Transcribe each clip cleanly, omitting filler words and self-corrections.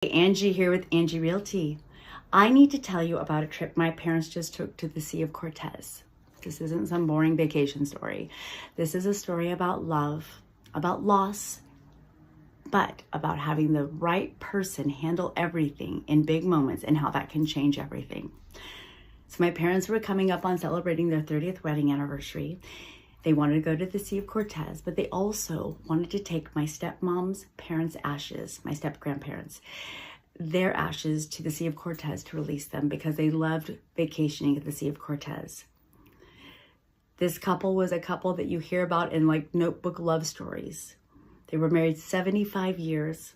Angie here with Angi Realty. I need to tell you about a trip my parents just took to the Sea of Cortez. This isn't some boring vacation story. This is a story about love, about loss, but about having the right person handle everything in big moments and how that can change everything. So my parents were coming up on celebrating their 30th wedding anniversary. They wanted to go to the Sea of Cortez, but they also wanted to take my stepmom's parents' ashes, my step-grandparents, their ashes to the Sea of Cortez to release them because they loved vacationing at the Sea of Cortez. This couple was a couple that you hear about in like notebook love stories. They were married 75 years.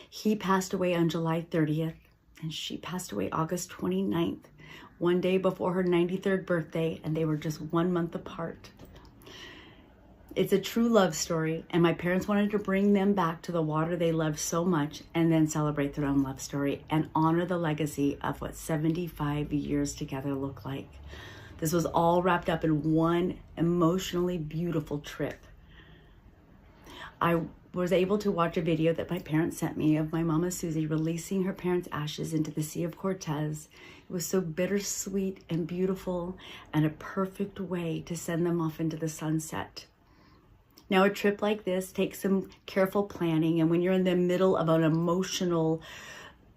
He passed away on July 30th, and she passed away August 29th, one day before her 93rd birthday, and they were just 1 month apart. It's a true love story, and my parents wanted to bring them back to the water they loved so much and then celebrate their own love story and honor the legacy of what 75 years together look like. This was all wrapped up in one emotionally beautiful trip. I was able to watch a video that my parents sent me of my mama Susie releasing her parents' ashes into the Sea of Cortez. It was so bittersweet and beautiful and a perfect way to send them off into the sunset. Now, a trip like this takes some careful planning, and when you're in the middle of an emotional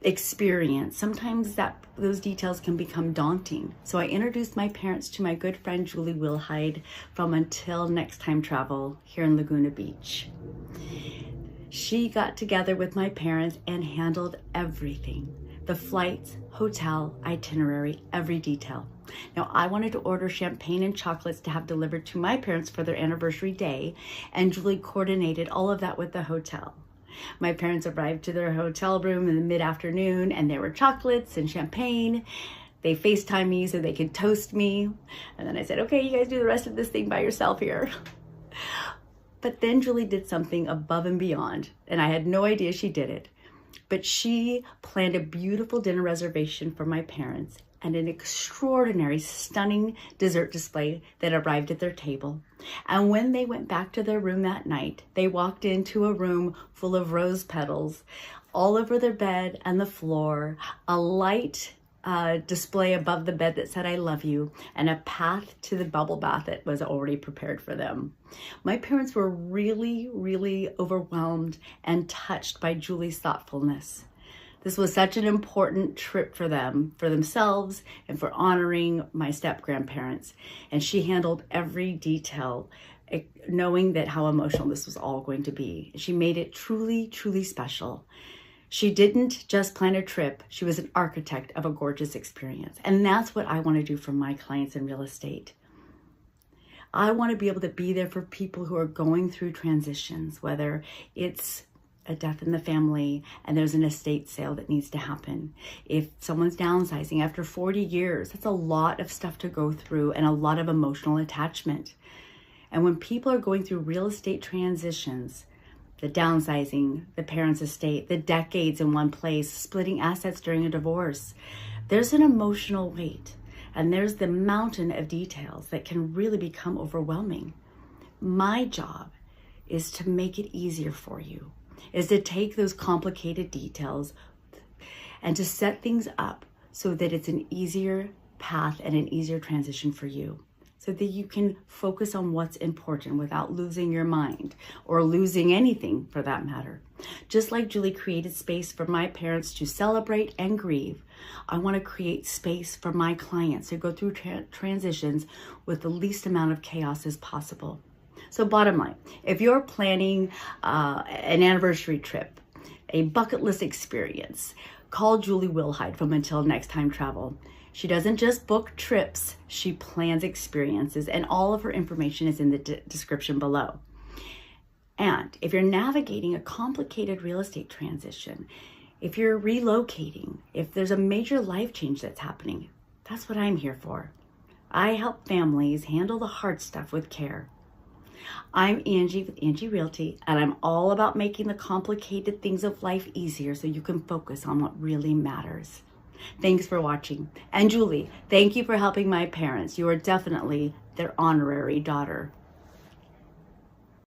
experience, sometimes those details can become daunting. So I introduced my parents to my good friend Julie Willhide from Until Next Time Travel here in Laguna Beach. She got together with my parents and handled everything. The flights, hotel, itinerary, every detail. Now, I wanted to order champagne and chocolates to have delivered to my parents for their anniversary day, and Julie coordinated all of that with the hotel. My parents arrived to their hotel room in the mid-afternoon, and there were chocolates and champagne. They FaceTimed me so they could toast me. And then I said, okay, you guys do the rest of this thing by yourself here. But then Julie did something above and beyond, and I had no idea she did it. But she planned a beautiful dinner reservation for my parents and an extraordinary, stunning dessert display that arrived at their table. And when they went back to their room that night, they walked into a room full of rose petals all over their bed and the floor, a light display above the bed that said, I love you, and a path to the bubble bath that was already prepared for them. My parents were really, really overwhelmed and touched by Julie's thoughtfulness. This was such an important trip for them, for themselves, and for honoring my step-grandparents. And she handled every detail, knowing that how emotional this was all going to be. She made it truly, truly special. She didn't just plan a trip, she was an architect of a gorgeous experience. And that's what I want to do for my clients in real estate. I want to be able to be there for people who are going through transitions, whether it's a death in the family and there's an estate sale that needs to happen. If someone's downsizing after 40 years, that's a lot of stuff to go through and a lot of emotional attachment. And when people are going through real estate transitions, the downsizing, the parents' estate, the decades in one place, splitting assets during a divorce, there's an emotional weight, and there's the mountain of details that can really become overwhelming. My job is to make it easier for you, is to take those complicated details and to set things up so that it's an easier path and an easier transition for you, so that you can focus on what's important without losing your mind or losing anything for that matter. Just like Julie created space for my parents to celebrate and grieve, I want to create space for my clients to go through transitions with the least amount of chaos as possible. So bottom line, if you're planning an anniversary trip, a bucket list experience, call Julie Willhide from Until Next Time Travel. She doesn't just book trips, she plans experiences, and all of her information is in the description below. And if you're navigating a complicated real estate transition, if you're relocating, if there's a major life change that's happening, that's what I'm here for. I help families handle the hard stuff with care. I'm Angie with Angi Realty, and I'm all about making the complicated things of life easier so you can focus on what really matters. Thanks for watching. And Julie, thank you for helping my parents. You are definitely their honorary daughter.